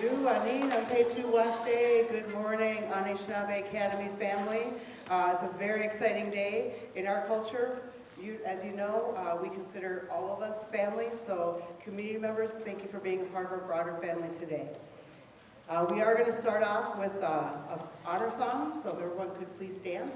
Bonjour, Anin, Ampetu Washte. Good morning, Anishinabe Academy family. It's a very exciting day in our culture. As you know, we consider all of us family, so community members, thank you for being a part of our broader family today. We are going to start off with an honor song, so if everyone could please stand.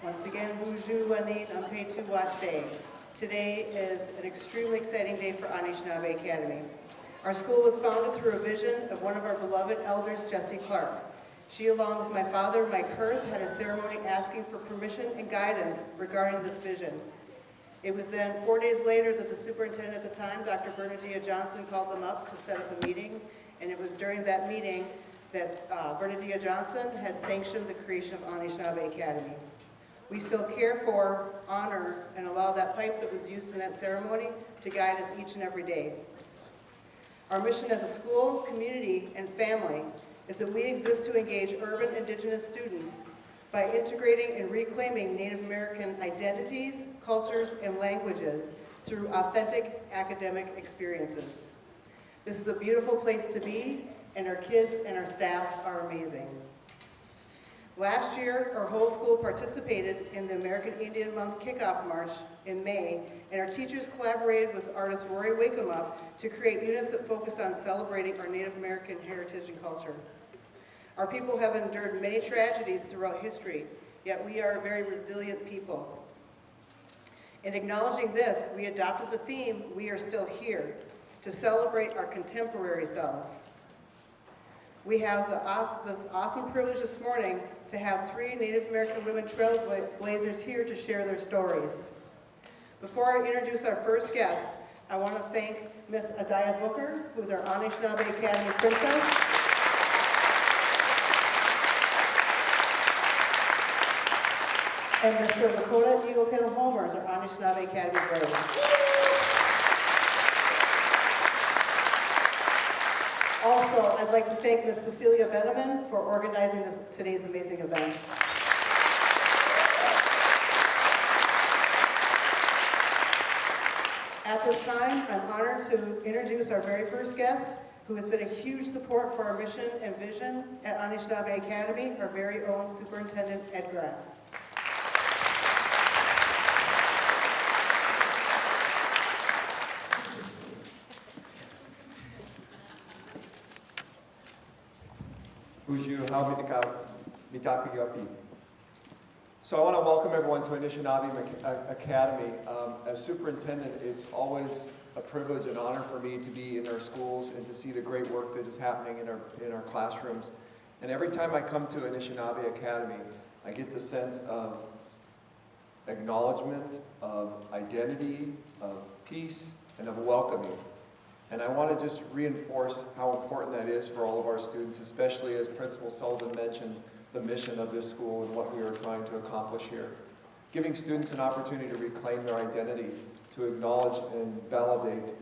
Once again, bonjour, Anin, Ampetu Washte. Today is an extremely exciting day for Anishinabe Academy. Our school was founded through a vision of one of our beloved elders, Jessie Clark. She, along with my father, Mike Hirth, had a ceremony asking for permission and guidance regarding this vision. It was then 4 days later that the superintendent at the time, Dr. Bernadette Johnson, called them up to set up a meeting, and it was during that meeting that Bernadette Johnson has sanctioned the creation of Anishinabe Academy. We still care for, honor, and allow that pipe that was used in that ceremony to guide us each and every day. Our mission as a school, community, and family is that we exist to engage urban indigenous students by integrating and reclaiming Native American identities, cultures, and languages through authentic academic experiences. This is a beautiful place to be, and our kids and our staff are amazing. Last year, our whole school participated in the American Indian Month Kickoff March in May, and our teachers collaborated with artist Rory Wake-em-Up to create units that focused on celebrating our Native American heritage and culture. Our people have endured many tragedies throughout history, yet we are a very resilient people. In acknowledging this, we adopted the theme, "We Are Still Here," to celebrate our contemporary selves. We have this awesome privilege this morning to have 3 Native American women trailblazers here to share their stories. Before I introduce our first guest, I want to thank Miss Adaya Booker, who's our Anishinabe Academy princess. And Mr. Lakota Eagletail Homer is our Anishinabe Academy brave. Also, I'd like to thank Ms. Cecilia Veneman for organizing today's amazing event. At this time, I'm honored to introduce our very first guest, who has been a huge support for our mission and vision at Anishinabe Academy, our very own Superintendent Ed Grass. So I want to welcome everyone to Anishinabe Academy. As superintendent, it's always a privilege and honor for me to be in our schools and to see the great work that is happening in our classrooms. And every time I come to Anishinabe Academy, I get the sense of acknowledgement, of identity, of peace, and of welcoming. And I want to just reinforce how important that is for all of our students, especially as Principal Sullivan mentioned the mission of this school and what we are trying to accomplish here. Giving students an opportunity to reclaim their identity, to acknowledge and validate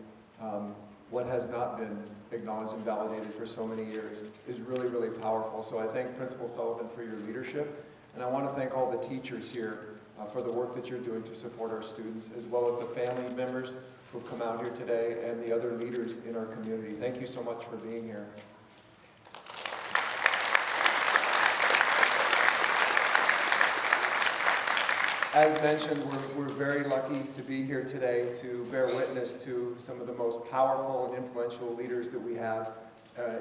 what has not been acknowledged and validated for so many years is really, really powerful. So I thank Principal Sullivan for your leadership, and I want to thank all the teachers here for the work that you're doing to support our students, as well as the family members who've come out here today and the other leaders in our community. Thank you so much for being here. As mentioned, we're very lucky to be here today to bear witness to some of the most powerful and influential leaders that we have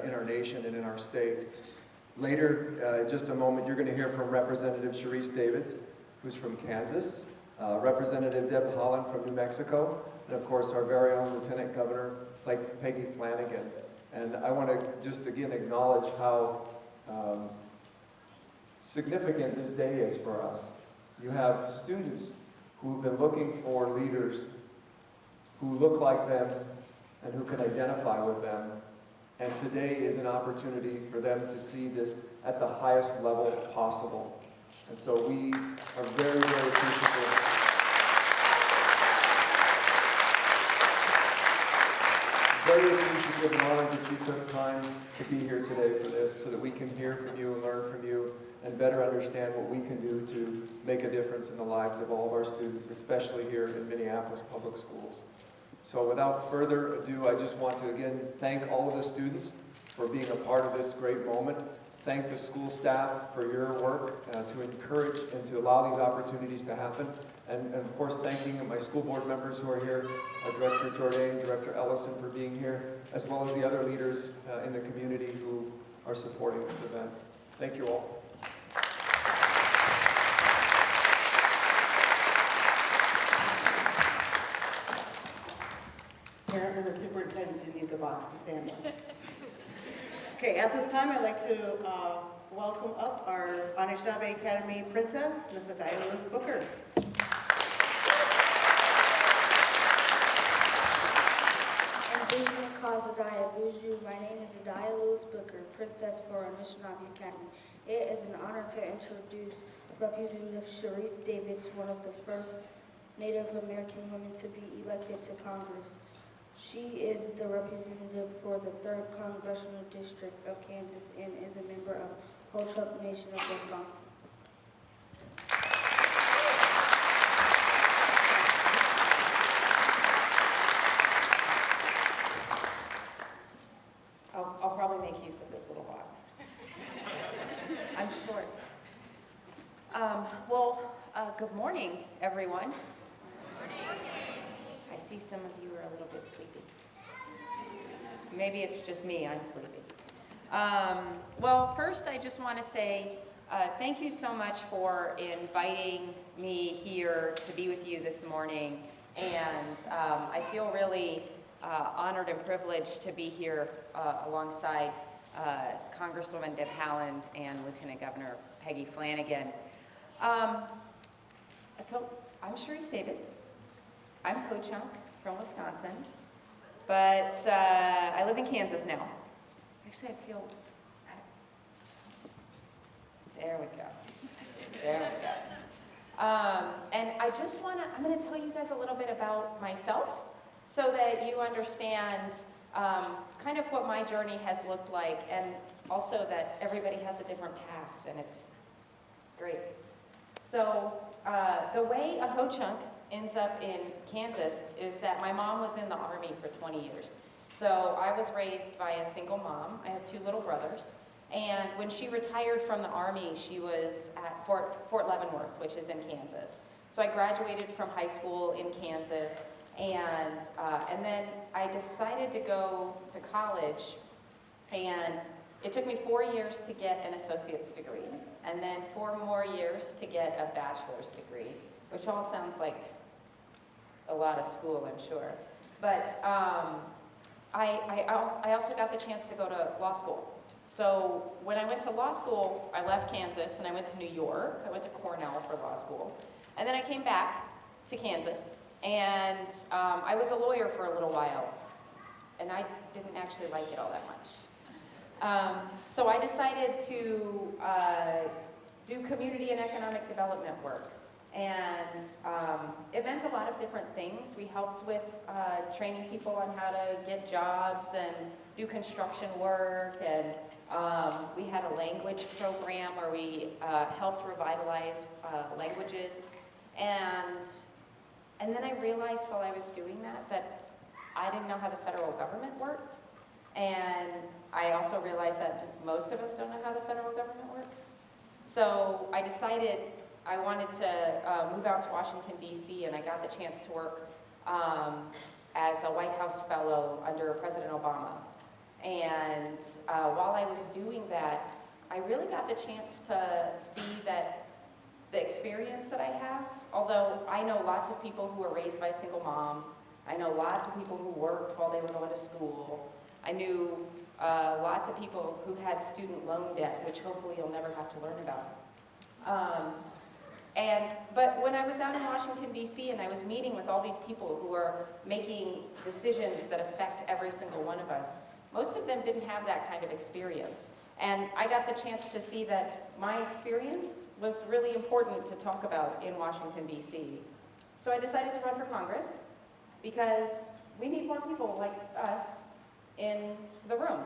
in our nation and in our state. Later, in just a moment, you're going to hear from Representative Sharice Davids, who's from Kansas, Representative Deb Holland from New Mexico, and of course our very own Lieutenant Governor Peggy Flanagan. And I want to just again acknowledge how significant this day is for us. You have students who've been looking for leaders who look like them and who can identify with them. And today is an opportunity for them to see this at the highest level possible. And so we are very, very appreciative. Very appreciative and honored that you took time to be here today for this so that we can hear from you and learn from you and better understand what we can do to make a difference in the lives of all of our students, especially here in Minneapolis Public Schools. So without further ado, I just want to again thank all of the students for being a part of this great moment. Thank the school staff for your work to encourage and to allow these opportunities to happen. And of course, thanking my school board members who are here, Director Jourdain, Director Ellison for being here, as well as the other leaders in the community who are supporting this event. Thank you all. Apparently the superintendent didn't need the box to stand on. Okay, at this time I'd like to welcome up our Anishinabe Academy princess, Miss Adaya Booker. Indigenous cause Adaya Buju. My name is Adaya Lewis Booker, Princess for Anishinabe Academy. It is an honor to introduce Representative Sharice Davids, one of the first Native American women to be elected to Congress. She is the representative for the 3rd Congressional District of Kansas and is a member of Ho-Chunk Nation of Wisconsin. I'll probably make use of this little box. I'm short. Good morning, everyone. I see some of you are a little bit sleepy. Maybe it's just me, I'm sleepy. First I just want to say thank you so much for inviting me here to be with you this morning. And I feel really honored and privileged to be here alongside Congresswoman Deb Holland and Lieutenant Governor Peggy Flanagan. So I'm Sharice Davids. I'm Ho-Chunk from Wisconsin, but I live in Kansas now. Actually, I feel, there we go. There we go. And I just I'm gonna tell you guys a little bit about myself so that you understand kind of what my journey has looked like, and also that everybody has a different path, and it's great. So the way a Ho-Chunk ends up in Kansas is that my mom was in the Army for 20 years. So I was raised by a single mom. I have 2 little brothers. And when she retired from the Army, she was at Fort Leavenworth, which is in Kansas. So I graduated from high school in Kansas, and then I decided to go to college, and it took me 4 years to get an associate's degree, and then 4 more years to get a bachelor's degree, which all sounds like a lot of school, I'm sure. But I also got the chance to go to law school. So when I went to law school, I left Kansas and I went to New York. I went to Cornell for law school. And then I came back to Kansas, and I was a lawyer for a little while. And I didn't actually like it all that much. So I decided to do community and economic development work. And it meant a lot of different things. We helped with training people on how to get jobs and do construction work, and we had a language program where we helped revitalize languages. And then I realized while I was doing that I didn't know how the federal government worked. And I also realized that most of us don't know how the federal government works. So I decided I wanted to move out to Washington, D.C., and I got the chance to work as a White House fellow under President Obama. And while I was doing that, I really got the chance to see that the experience that I have, although I know lots of people who were raised by a single mom, I know lots of people who worked while they were going to school, I knew lots of people who had student loan debt, which hopefully you'll never have to learn about. But when I was out in Washington, D.C., and I was meeting with all these people who are making decisions that affect every single one of us, most of them didn't have that kind of experience. And I got the chance to see that my experience was really important to talk about in Washington, D.C. So I decided to run for Congress because we need more people like us in the room,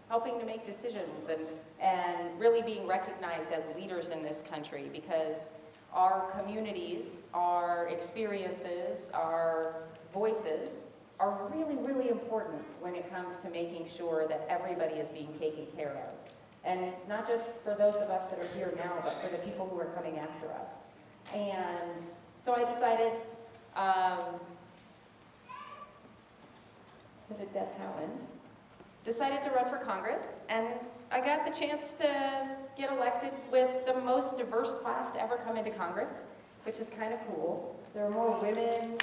helping to make decisions and really being recognized as leaders in this country, because our communities, our experiences, our voices are really, really important when it comes to making sure that everybody is being taken care of. And not just for those of us that are here now, but for the people who are coming after us. And so I decided, so did Deb Holland, decided to run for Congress, and I got the chance to get elected with the most diverse class to ever come into Congress, which is kind of cool. There are more women,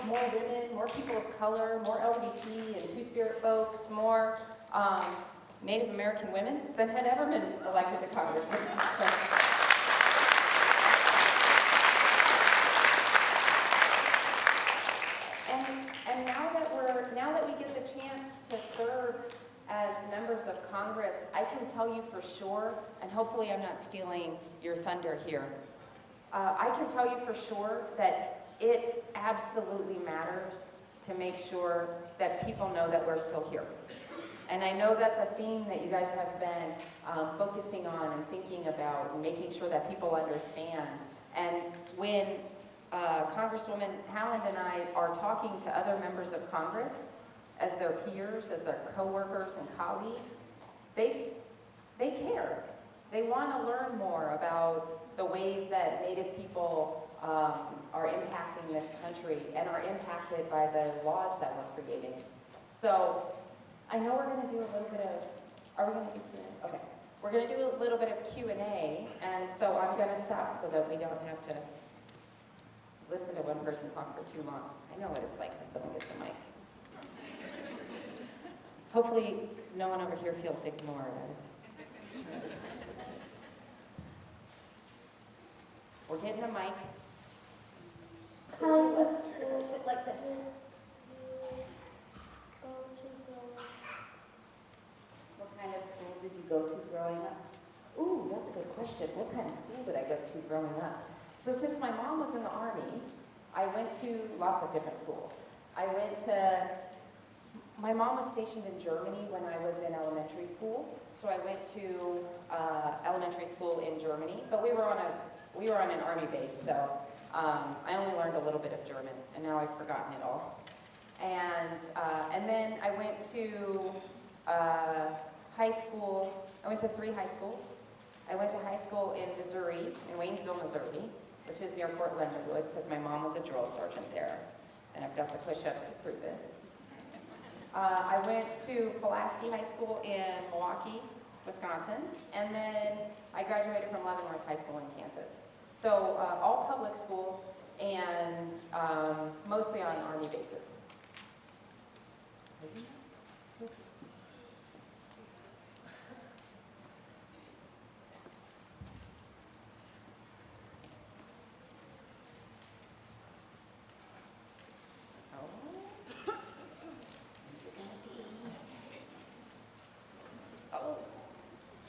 more women, more people of color, more LGBT and Two-Spirit folks, more Native American women than had ever been elected to Congress. And now that we get the chance to serve as members of Congress, I can tell you for sure, and hopefully I'm not stealing your thunder here, I can tell you for sure that it absolutely matters to make sure that people know that we're still here. And I know that's a theme that you guys have been focusing on and thinking about, and making sure that people understand. And when Congresswoman Haaland and I are talking to other members of Congress, as their peers, as their coworkers and colleagues, they care. They want to learn more about the ways that Native people are impacting this country and are impacted by the laws that we're creating. So I know we're going to do a little bit of, are we going to do Q&A? Okay. We're going to do a little bit of Q&A, and so I'm going to stop so that we don't have to listen to one person talk for too long. I know what it's like when someone gets a mic. Hopefully no one over here feels ignored. We're getting a mic. Let's sit like this. What kind of school did you go to growing up? Ooh, that's a good question. What kind of school did I go to growing up? So since my mom was in the Army, I went to lots of different schools. My mom was stationed in Germany when I was in elementary school, so I went to elementary school in Germany, but we were on an Army base, so I only learned a little bit of German, and now I've forgotten it all. And then I went to high school. I went to 3 high schools. I went to high school in Missouri, in Waynesville, Missouri, which is near Fort Leonard Wood, because my mom was a drill sergeant there, and I've got the push-ups to prove it. I went to Pulaski High School in Milwaukee, Wisconsin, and then I graduated from Leavenworth High School in Kansas. So all public schools and mostly on Army bases.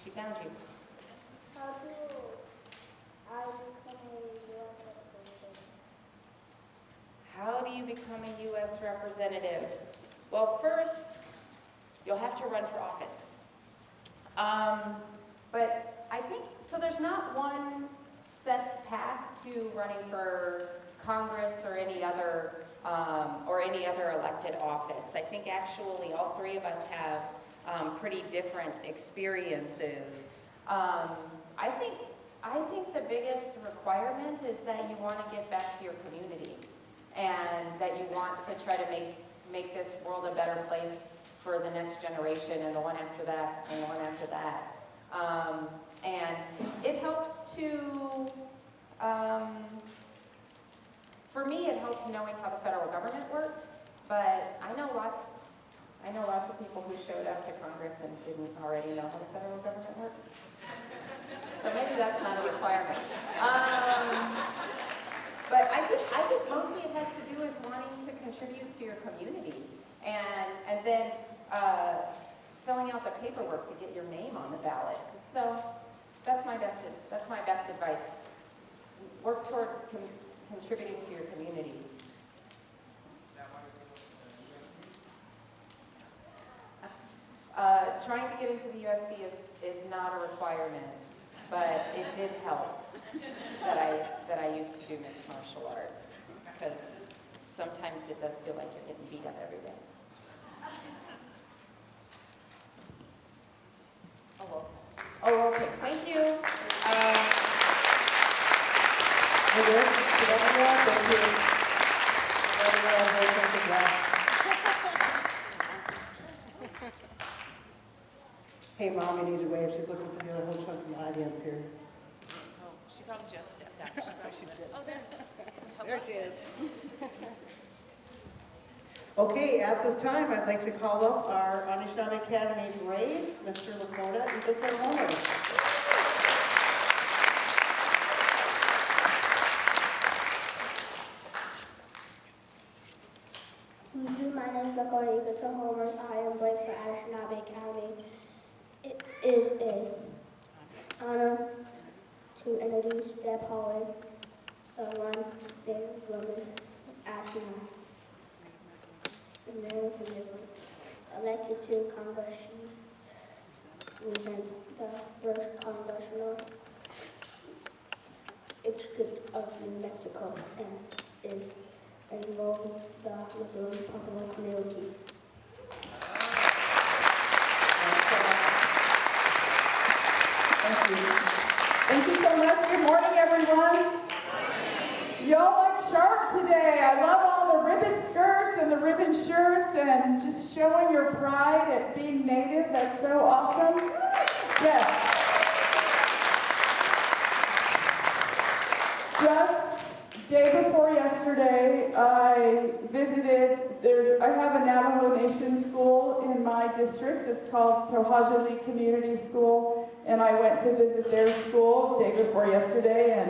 She found you. How do you become a U.S. representative? Well, first, you'll have to run for office. But I think, so there's not one set path to running for Congress or any other elected office. I think actually all 3 of us have pretty different experiences. I think the biggest requirement is that you want to give back to your community and that you want to try to make this world a better place for the next generation and the one after that and the one after that. And it helps to, for me it helped knowing how the federal government worked, but I know lots of people who showed up to Congress and didn't already know how the federal government worked. So maybe that's not a requirement. But I think mostly it has to do with wanting to contribute to your community and then filling out the paperwork to get your name on the ballot. So that's my best advice. Work toward contributing to your community. Trying to get into the UFC is not a requirement, but it did help that I used to do mixed martial arts, because sometimes it does feel like you're getting beat up every day. Oh, okay. Thank you. Hey, Mom, you need to wave. She's looking for the other whole chunk of the audience here. Oh, she probably just stepped out. She probably did. Oh, there. There she is. Okay, at this time, I'd like to call up our Anishinabe Academy brave, Mr. Lakota Eagleton. My name is Lakota Eagleton. I am brave for Anishinabe Academy. It is an honor to introduce Deb Holland, one big woman Anishinabe. And then when they were elected to Congress, she represents the first congressional district of New Mexico and is enrolled with the Republican community. and shirts and just showing your pride at being Native. That's so awesome. Yes. Just day before yesterday, I visited, I have a Navajo Nation school in my district. It's called Tohajali Community School, and I went to visit their school day before yesterday,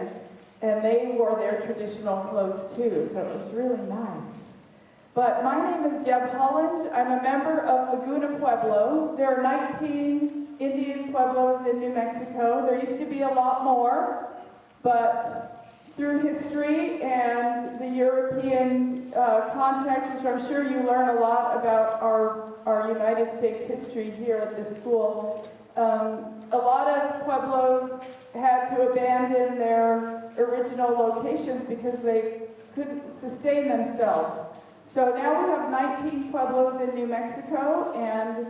and they wore their traditional clothes too, so it was really nice. But my name is Deb Holland. I'm a member of Laguna Pueblo. There are 19 Indian pueblos in New Mexico. There used to be a lot more, but through history and the European context, which I'm sure you learn a lot about our United States history here at this school, a lot of pueblos had to abandon their original locations because they couldn't sustain themselves. So now we have 19 pueblos in New Mexico, and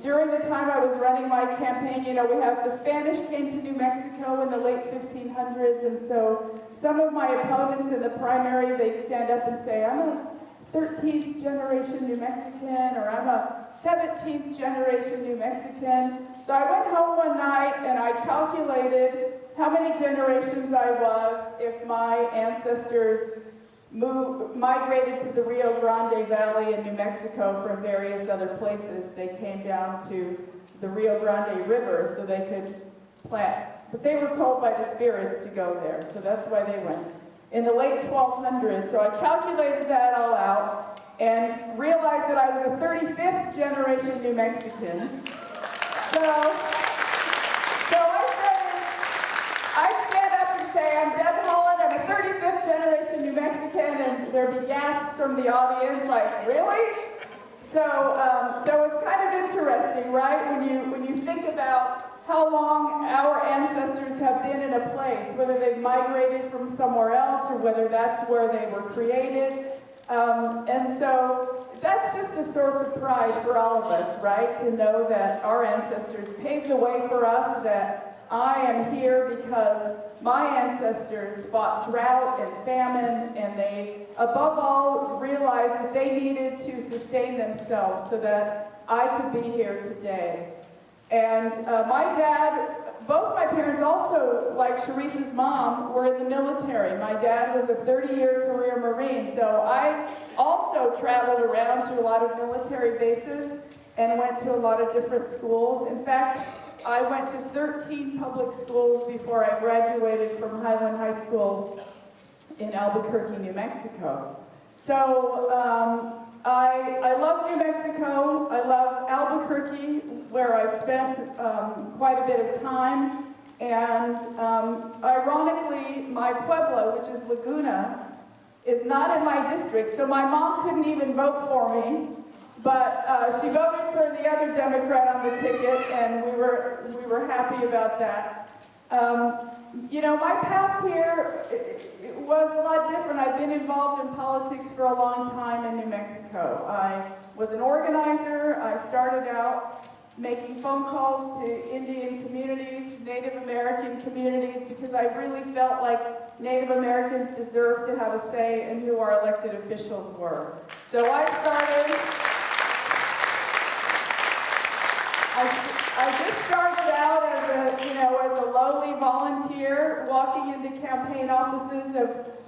during the time I was running my campaign, we have the Spanish came to New Mexico in the late 1500s, and so some of my opponents in the primary, they'd stand up and say, I'm a 13th generation New Mexican, or I'm a 17th generation New Mexican. So I went home one night and I calculated how many generations I was if my ancestors migrated to the Rio Grande Valley in New Mexico from various other places. They came down to the Rio Grande River so they could plant. But they were told by the spirits to go there, so that's why they went. In the late 1200s, so I calculated that all out and realized that I was a 35th generation New Mexican. So I stand up and say, I'm Deb Holland, I'm a 35th generation New Mexican, and there'd be gasps from the audience, like, really? So it's kind of interesting, right? When you think about how long our ancestors have been in a place, whether they've migrated from somewhere else or whether that's where they were created. And so that's just a source of pride for all of us, right? To know that our ancestors paved the way for us, that I am here because my ancestors fought drought and famine, and they, above all, realized that they needed to sustain themselves so that I could be here today. And my dad, both my parents also, like Sharice's mom, were in the military. My dad was a 30-year career Marine, so I also traveled around to a lot of military bases and went to a lot of different schools. In fact, I went to 13 public schools before I graduated from Haaland High School in Albuquerque, New Mexico. So I love New Mexico. I love Albuquerque, where I spent quite a bit of time. And ironically, my pueblo, which is Laguna, is not in my district, so my mom couldn't even vote for me. But she voted for the other Democrat on the ticket, and we were happy about that. My path here was a lot different. I've been involved in politics for a long time in New Mexico. I was an organizer. I started out making phone calls to Indian communities, Native American communities, because I really felt like Native Americans deserved to have a say in who our elected officials were. So I just started out as a lowly volunteer, walking into campaign offices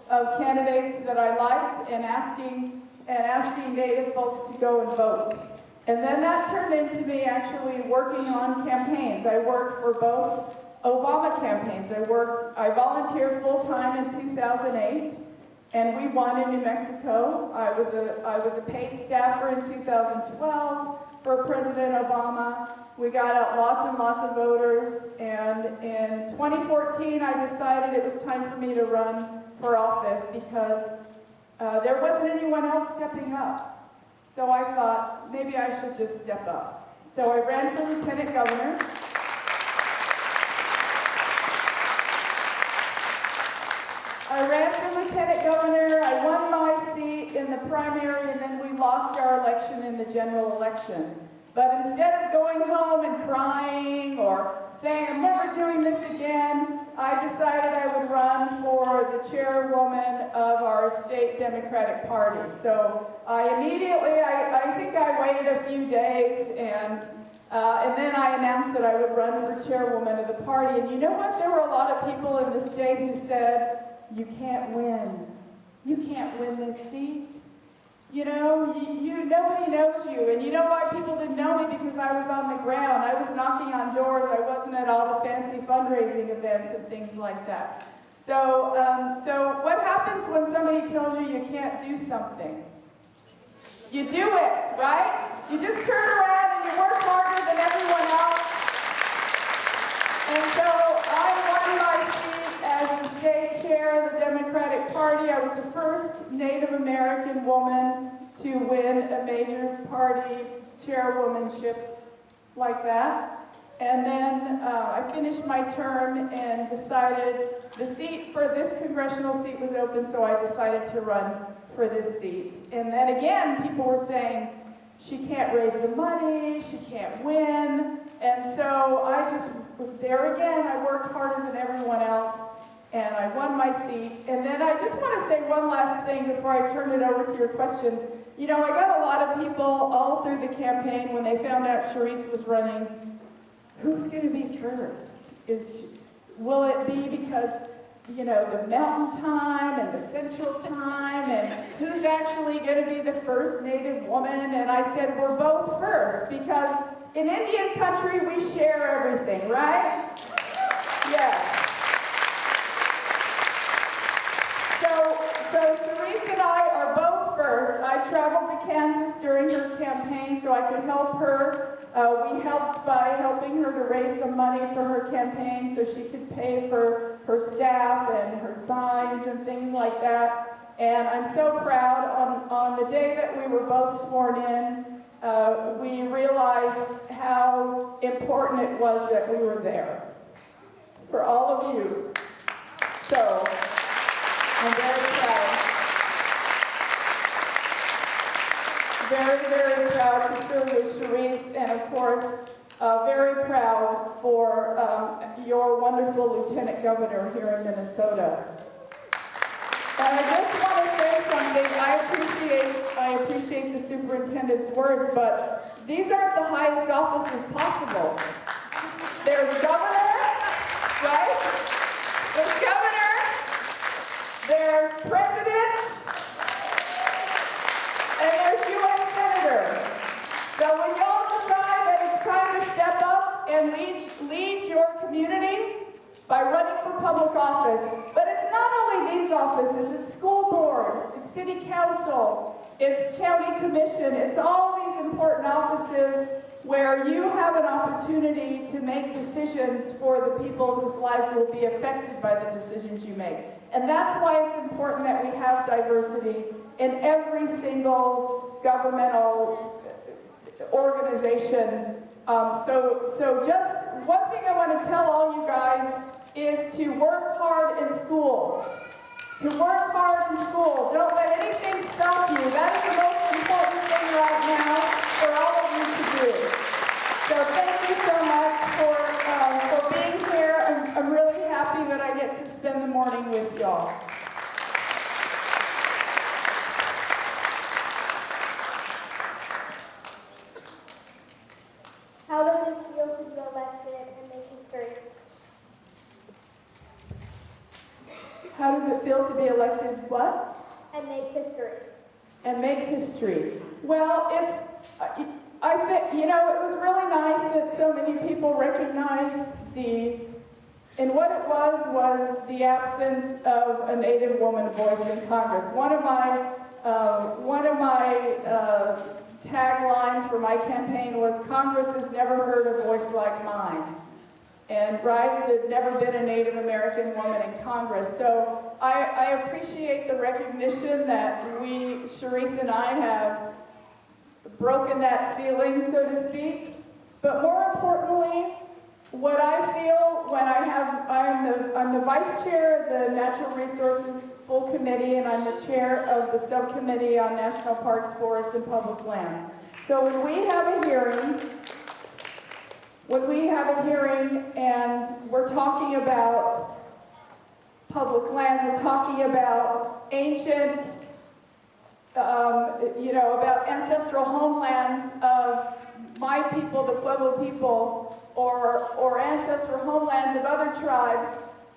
of candidates that I liked and asking Native folks to go and vote. And then that turned into me actually working on campaigns. I worked for both Obama campaigns. I volunteered full-time in 2008, and we won in New Mexico. I was a paid staffer in 2012 for President Obama. We got out lots and lots of voters, and in 2014 I decided it was time for me to run for office because there wasn't anyone else stepping up. So I thought, maybe I should just step up. So I ran for lieutenant governor. I won my seat in the primary, and then we lost our election in the general election. But instead of going home and crying or saying, I'm never doing this again, I decided I would run for the chairwoman of our state Democratic Party. So I think I waited a few days, and then I announced that I would run for chairwoman of the party. And you know what? There were a lot of people in the state who said, you can't win. You can't win this seat. You know, nobody knows you. And you know why people didn't know me? Because I was on the ground. I was knocking on doors. I wasn't at all the fancy fundraising events and things like that. So what happens when somebody tells you you can't do something? You do it, right? You just turn around and you work harder than everyone else. And so I won my seat as the state chair of the Democratic Party. I was the first Native American woman to win a major party chairwomanship like that. And then I finished my term and decided the seat for this congressional seat was open, so I decided to run for this seat. And then again, people were saying, she can't raise the money, she can't win. And so there again, I worked harder than everyone else, and I won my seat. And then I just want to say one last thing before I turn it over to your questions. You know, I got a lot of people all through the campaign when they found out Sharice was running, who's going to be first? Will it be because, you know, the mountain time and the central time, and who's actually going to be the first Native woman? And I said, we're both first, because in Indian country, we share everything, right? Yes. So Sharice and I are both first. I traveled to Kansas during her campaign so I could help her. We helped by helping her to raise some money for her campaign so she could pay for her staff and her signs and things like that. And I'm so proud. On the day that we were both sworn in, we realized how important it was that we were there for all of you. So I'm very proud. Very, very proud to serve with Sharice, and of course, very proud for your wonderful Lieutenant Governor here in Minnesota. And I just want to say something. I appreciate the superintendent's words, but these aren't the highest offices possible. There's governor, right? There's governor. There's president. And there's U.S. Senator. So when y'all decide that it's time to step up and lead your community by running for public office, but it's not only these offices, it's school board, it's city council, it's county commission, it's all these important offices where you have an opportunity to make decisions for the people whose lives will be affected by the decisions you make. And that's why it's important that we have diversity in every single governmental organization. So just one thing I want to tell all you guys is to work hard in school. To work hard in school. Don't let anything stop you. That is the most important thing right now for all of you to do. So thank you so much for being here. I'm really happy that I get to spend the morning with y'all. How does it feel to be elected and make history? How does it feel to be elected what? And make history. And make history. Well, I think, you know, it was really nice that so many people recognized and what it was the absence of a Native woman voice in Congress. One of my taglines for my campaign was, Congress has never heard a voice like mine. And there'd never been a Native American woman in Congress. So I appreciate the recognition that Sharice and I have broken that ceiling, so to speak. But more importantly, what I feel when I'm the vice chair of the Natural Resources Full Committee, and I'm the chair of the subcommittee on National Parks, Forests, and Public Lands. So when we have a hearing and we're talking about public lands, we're talking about ancient, about ancestral homelands of my people, the Pueblo people, or ancestral homelands of other tribes,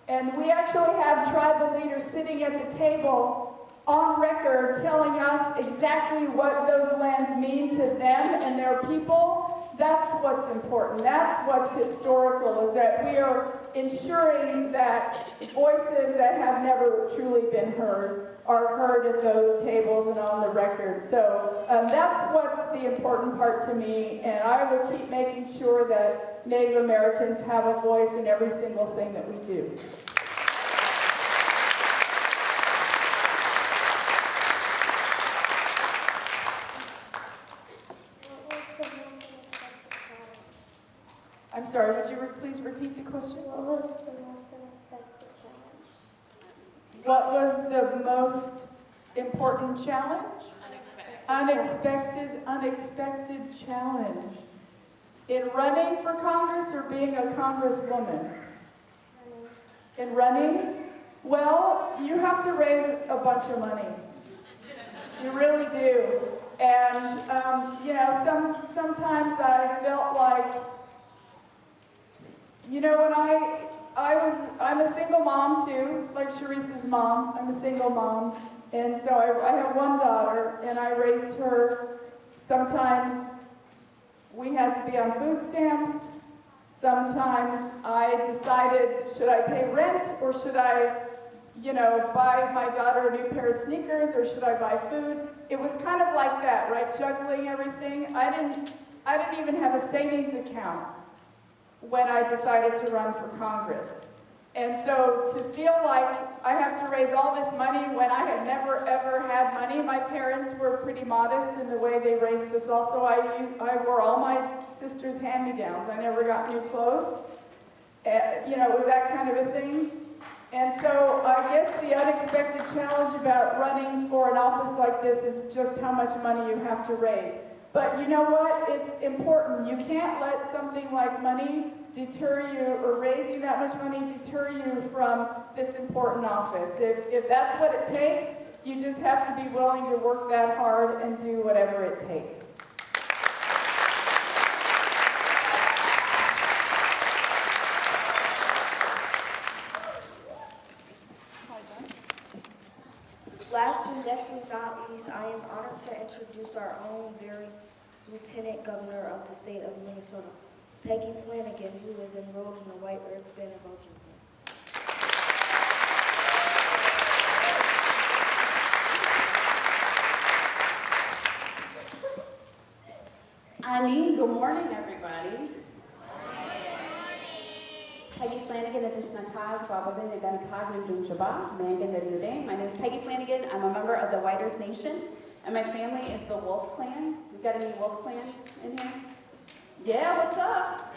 and we actually have tribal leaders sitting at the table on record telling us exactly what those lands mean to them and their people. That's what's important. That's what's historical, is that we are ensuring that voices that have never truly been heard are heard at those tables and on the record. So that's what's the important part to me, and I will keep making sure that Native Americans have a voice in every single thing that we do. I'm sorry, would you please repeat the question? What was the most unexpected challenge? What was the most important challenge? Unexpected challenge. In running for Congress or being a congresswoman? In running? Well, you have to raise a bunch of money. You really do. And, sometimes I felt like, when I'm a single mom too, like Sharice's mom. I'm a single mom. And so I have one daughter, and I raised her. Sometimes we had to be on food stamps. Sometimes I decided, should I pay rent, or should I, buy my daughter a new pair of sneakers, or should I buy food? It was kind of like that, right? Juggling everything. I didn't even have a savings account when I decided to run for Congress. And so to feel like I have to raise all this money when I had never ever had money. My parents were pretty modest in the way they raised us. Also, I wore all my sister's hand-me-downs. I never got new clothes. It was that kind of a thing. And so I guess the unexpected challenge about running for an office like this is just how much money you have to raise. But you know what? It's important. You can't let something like money deter you, or raising that much money deter you from this important office. If that's what it takes, you just have to be willing to work that hard and do whatever it takes. Last and definitely not least, I am honored to introduce our own very Lieutenant Governor of the state of Minnesota, Peggy Flanagan, who is enrolled in the White Earth Band of Ojibwe. Ani, good morning, everybody. Peggy Flanagan, Anishinabe Academy, My name is Peggy Flanagan. I'm a member of the White Earth Nation, and my family is the Wolf Clan. We got any Wolf Clan in here? Yeah, what's up?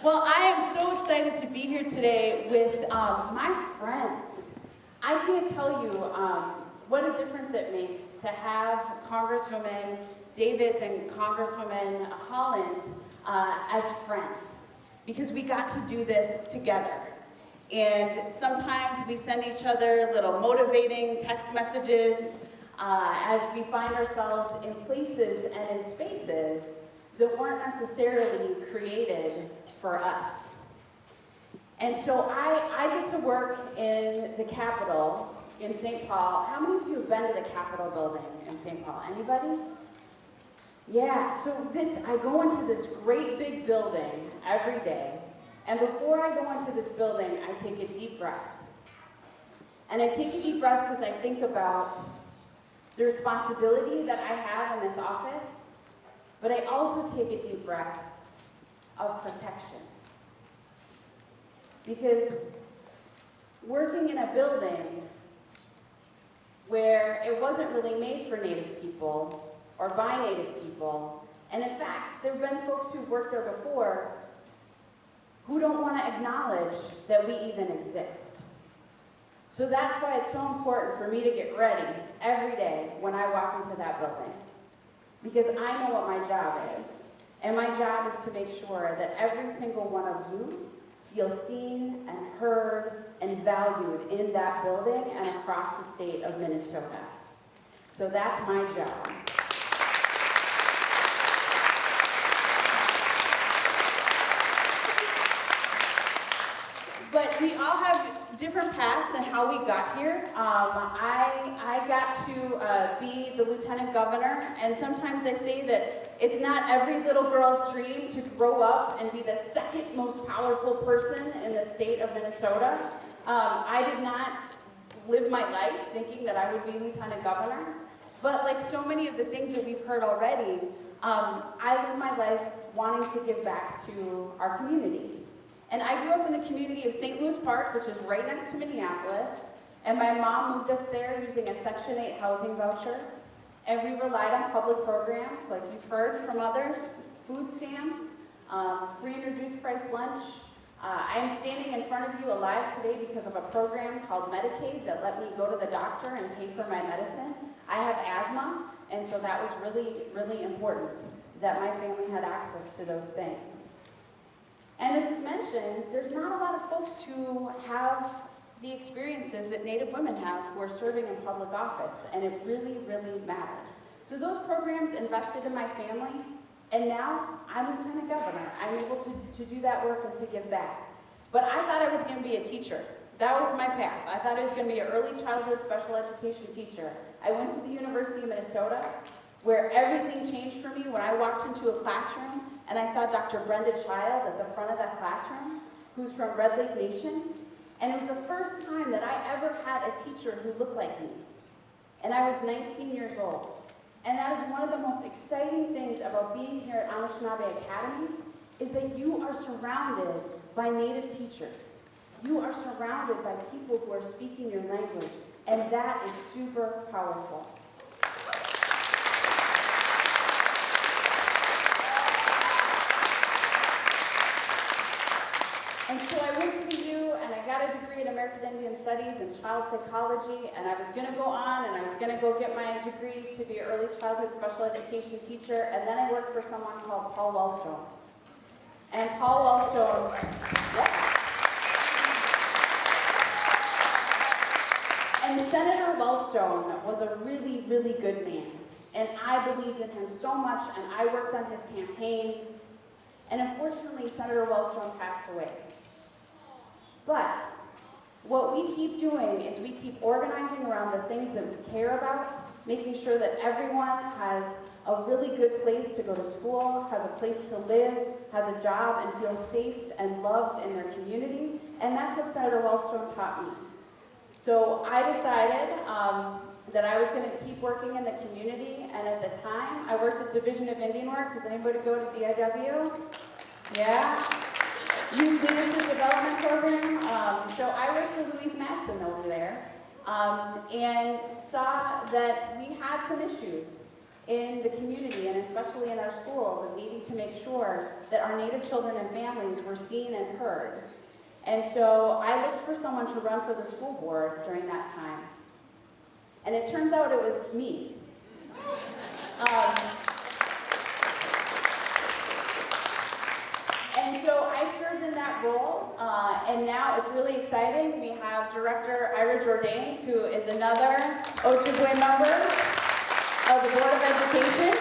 Well, I am so excited to be here today with my friends. I can't tell you what a difference it makes to have Congresswoman Davids and Congresswoman Haaland as friends, because we got to do this together. And sometimes we send each other little motivating text messages as we find ourselves in places and in spaces that weren't necessarily created for us. And so I get to work in the Capitol in St. Paul. How many of you have been to the Capitol building in St. Paul? Anybody? Yeah, so I go into this great big building every day, and before I go into this building, I take a deep breath. And I take a deep breath because I think about the responsibility that I have in this office, but I also take a deep breath of protection. Because working in a building where it wasn't really made for Native people or by Native people, and in fact, there have been folks who've worked there before who don't want to acknowledge that we even exist. So that's why it's so important for me to get ready every day when I walk into that building. because I know what my job is. And my job is to make sure that every single one of you feels seen and heard and valued in that building and across the state of Minnesota. So that's my job. But we all have different paths and how we got here. I got to be the lieutenant governor, and sometimes I say that it's not every little girl's dream to grow up and be the second most powerful person in the state of Minnesota. I did not live my life thinking that I would be lieutenant governor, but like so many of the things that we've heard already, I lived my life wanting to give back to our community. And I grew up in the community of St. Louis Park, which is right next to Minneapolis, and my mom moved us there using a Section 8 housing voucher, and we relied on public programs, like you've heard from others, food stamps, free and reduced price lunch. I'm standing in front of you alive today because of a program called Medicaid that let me go to the doctor and pay for my medicine. I have asthma, and so that was really, really important that my family had access to those things. And as was mentioned, there's not a lot of folks who have the experiences that Native women have who are serving in public office, and it really, really matters. So those programs invested in my family, and now I'm lieutenant governor. I'm able to do that work and to give back. But I thought I was going to be a teacher. That was my path. I thought I was going to be an early childhood special education teacher. I went to the University of Minnesota, where everything changed for me when I walked into a classroom and I saw Dr. Brenda Child at the front of that classroom, who's from Red Lake Nation. And it was the first time that I ever had a teacher who looked like me. And I was 19 years old. And that is one of the most exciting things about being here at Anishinabe Academy, is that you are surrounded by Native teachers. You are surrounded by people who are speaking your language, and that is super powerful. And so I went to the U, and I got a degree in American Indian Studies and Child Psychology, and I was going to go on, and I was going to go get my degree to be an early childhood special education teacher, and then I worked for someone called Paul Wellstone. And Paul Wellstone, and Senator Wellstone was a really, really good man, and I believed in him so much, and I worked on his campaign, and unfortunately, Senator Wellstone passed away. But what we keep doing is we keep organizing around the things that we care about, making sure that everyone has a really good place to go to school, has a place to live, has a job, and feels safe and loved in their community. And that's what Senator Wellstone taught me. So I decided that I was going to keep working in the community, and at the time, I worked at Division of Indian Work. Does anybody go to DIW? Yeah? Youth Leadership Development Program. So I worked with Louise Matson over there, and saw that we had some issues in the community, and especially in our schools, of needing to make sure that our Native children and families were seen and heard. And so I looked for someone to run for the school board during that time. And it turns out it was me. And so I served in that role, and now it's really exciting. We have Director Ira Jourdain, who is another Ojibwe member of the Board of Education,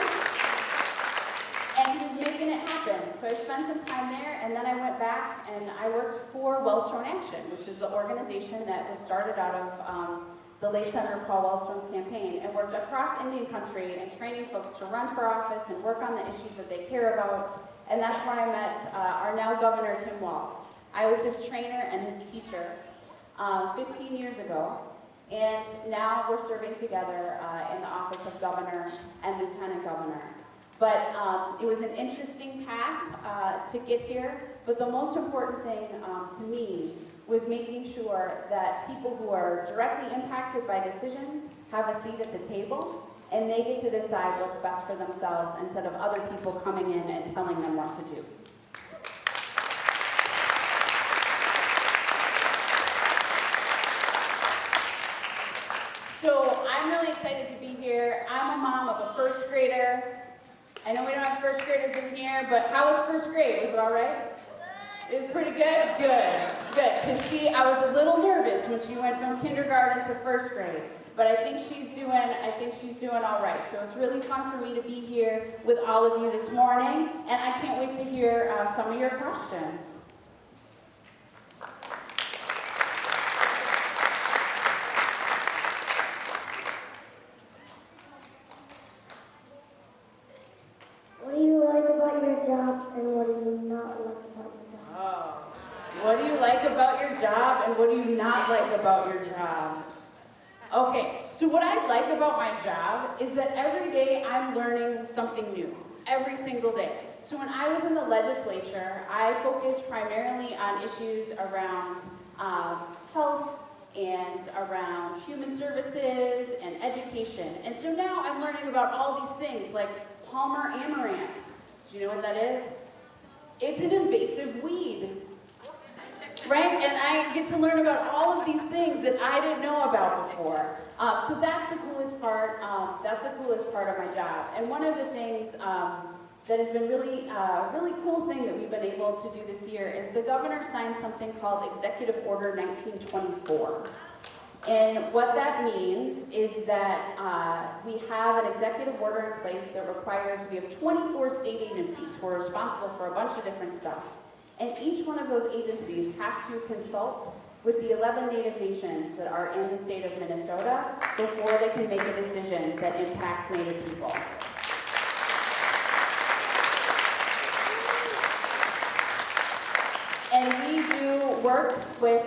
and who's making it happen. So I spent some time there, and then I went back and I worked for Wellstone Action, which is the organization that was started out of the late Senator Paul Wellstone's campaign, and worked across Indian country and training folks to run for office and work on the issues that they care about. And that's where I met our now Governor Tim Walz. I was his trainer and his teacher 15 years ago, and now we're serving together in the office of Governor and Lieutenant Governor. But it was an interesting path to get here, but the most important thing to me was making sure that people who are directly impacted by decisions have a seat at the table, and they get to decide what's best for themselves instead of other people coming in and telling them what to do. So I'm really excited to be here. I'm a mom of a first grader I know we don't have first graders in here, but how was first grade? Was it all right? It was pretty good? Good. Because I was a little nervous when she went from kindergarten to first grade. But I think she's doing all right. So it's really fun for me to be here with all of you this morning, and I can't wait to hear some of your questions. What do you like about your job and what do you not like about your job? Oh. What do you like about your job and what do you not like about your job? Okay, so what I like about my job is that every day I'm learning something new, every single day. So when I was in the legislature, I focused primarily on issues around health and around human services and education. And so now I'm learning about all these things like Palmer amaranth. Do you know what that is? It's an invasive weed. Right? And I get to learn about all of these things that I didn't know about before. So that's the coolest part. That's the coolest part of my job. And one of the things that has been really cool thing that we've been able to do this year is the governor signed something called Executive Order 1924. And what that means is that we have an executive order in place that requires, we have 24 state agencies who are responsible for a bunch of different stuff. And each one of those agencies have to consult with the 11 Native nations that are in the state of Minnesota before they can make a decision that impacts Native people. And we do work with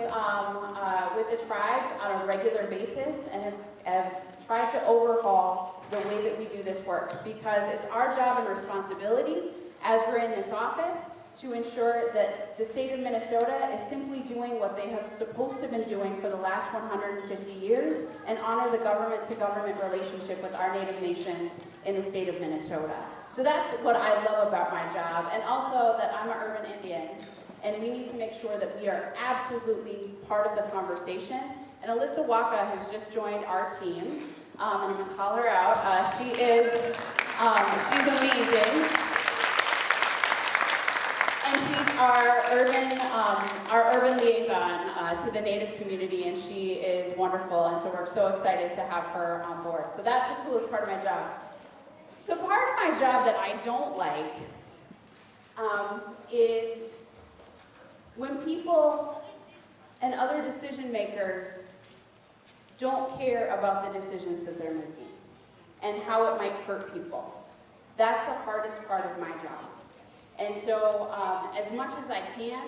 the tribes on a regular basis and have tried to overhaul the way that we do this work, because it's our job and responsibility as we're in this office to ensure that the state of Minnesota is simply doing what they have supposed to have been doing for the last 150 years and honor the government-to-government relationship with our Native nations in the state of Minnesota. So that's what I love about my job, and also that I'm an urban Indian, and we need to make sure that we are absolutely part of the conversation. And Alyssa Waka has just joined our team, and I'm gonna call her out. She's amazing. And she's our urban liaison to the Native community, and she is wonderful, and so we're so excited to have her on board. So that's the coolest part of my job. The part of my job that I don't like is when people and other decision makers don't care about the decisions that they're making and how it might hurt people. That's the hardest part of my job. And so, as much as I can,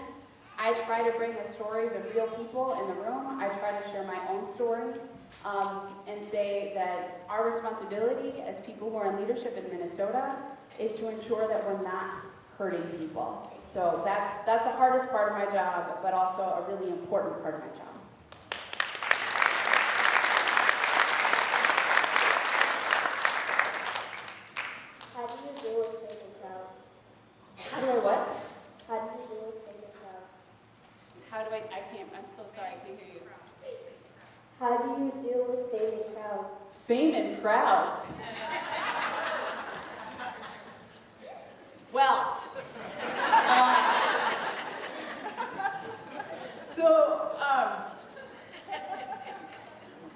I try to bring the stories of real people in the room. I try to share my own story and say that our responsibility as people who are in leadership in Minnesota is to ensure that we're not hurting people. So that's the hardest part of my job, but also a really important part of my job. How do you deal with fake and proud? How do I what? How do you deal with fake and proud? I'm so sorry, I can't hear you. How do you deal with fame and proud? Fame and crowds. Well,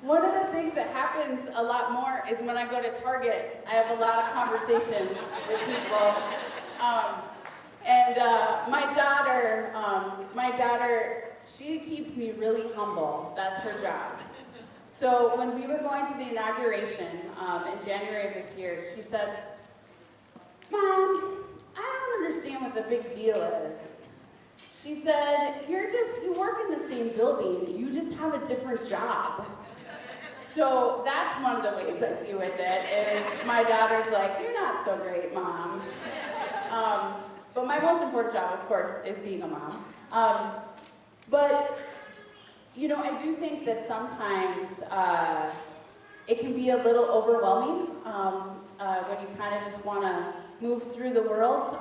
one of the things that happens a lot more is when I go to Target, I have a lot of conversations with people. My daughter, she keeps me really humble. That's her job. So when we were going to the inauguration in January of this year, she said, "Mom, I don't understand what the big deal is." She said, you work in the same building, you just have a different job. So that's one of the ways I deal with it, is my daughter's like, "You're not so great, Mom." But my most important job, of course, is being a mom. But, I do think that sometimes it can be a little overwhelming when you kind of just want to move through the world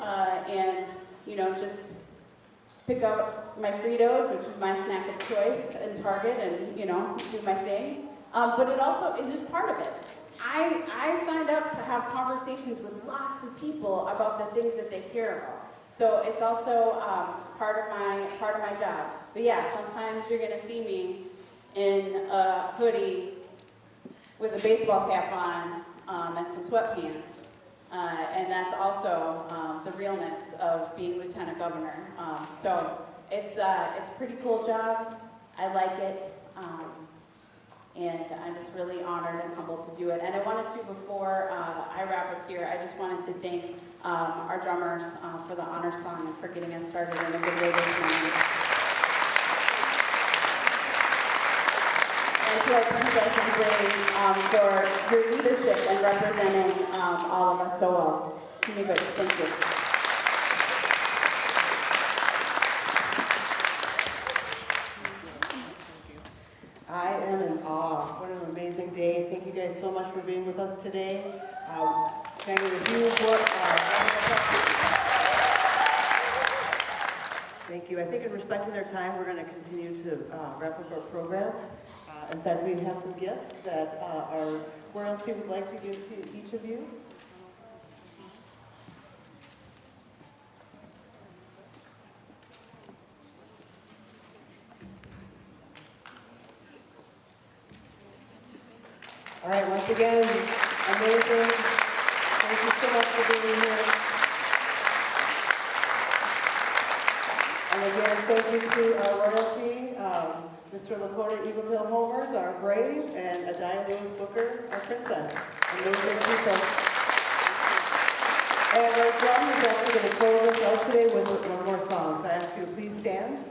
and, just pick out my Fritos, which is my snack of choice in Target, and, do my thing. But it also is just part of it. I signed up to have conversations with lots of people about the things that they care about. So it's also part of my job. But yeah, sometimes you're gonna see me in a hoodie with a baseball cap on and some sweatpants. And that's also the realness of being lieutenant governor. So it's a pretty cool job. I like it. And I'm just really honored and humbled to do it. And I wanted to, before I wrap up here, I just wanted to thank our drummers for the honor song and for getting us started in a good way this morning. And to our princess and Brave for your leadership and representing all of us so well. Thank you. I am in awe. What an amazing day. Thank you guys so much for being with us today. Thank you. Thank you. I think in respecting their time, we're going to continue to wrap up our program. In fact, we have some gifts that our royalty would like to give to each of you. All right, once again, amazing. Thank you so much for being here. And again, thank you to our royalty, Mr. Lakota Eagle Hill Homers, our brave, and Adiah Lewis Booker, our princess. Amazing people. And our drum is actually going to close us out today with one more song. So I ask you to please stand.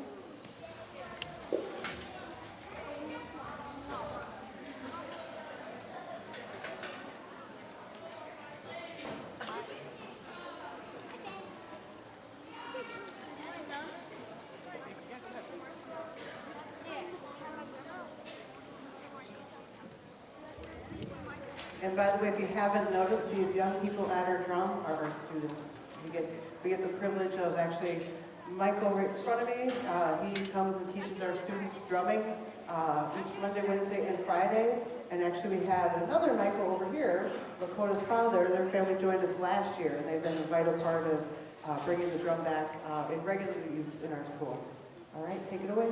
And by the way, if you haven't noticed, these young people at our drum are our students. We get the privilege of actually, Michael right in front of me, he comes and teaches our students drumming each Monday, Wednesday, and Friday. And actually we had another Michael over here, Lakota's father. Their family joined us last year, and they've been a vital part of bringing the drum back in regular use in our school. All right, take it away.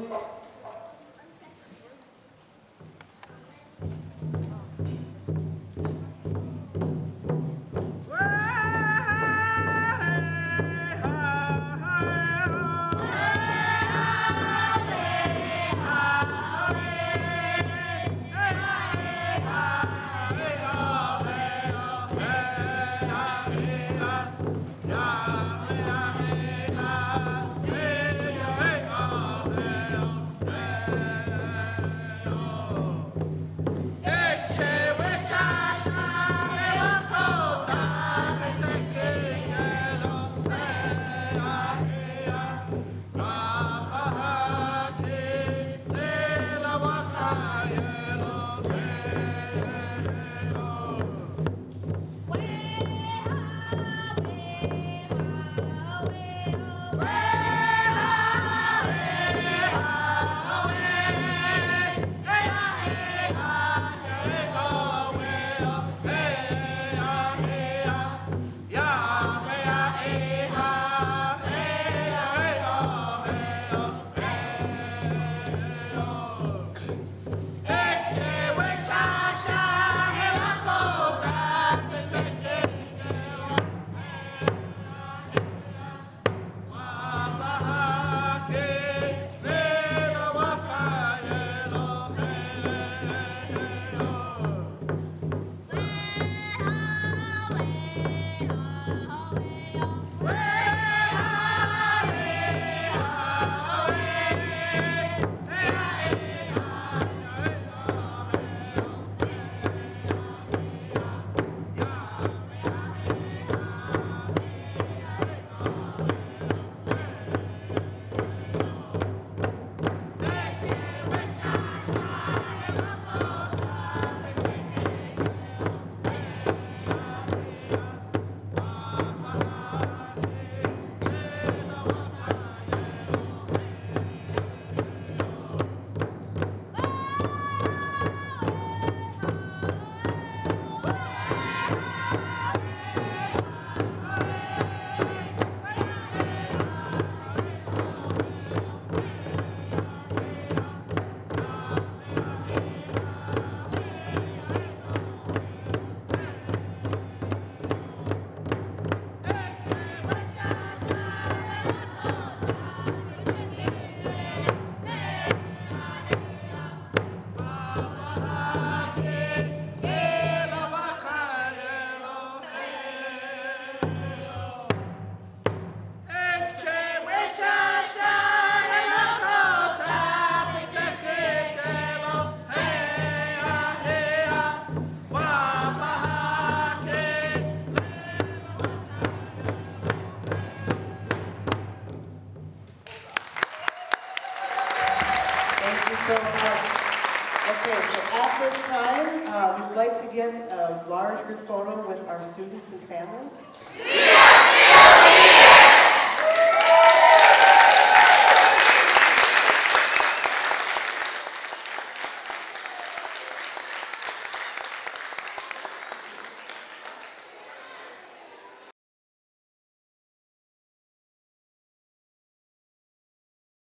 we'd like to get a large group photo with our students and families.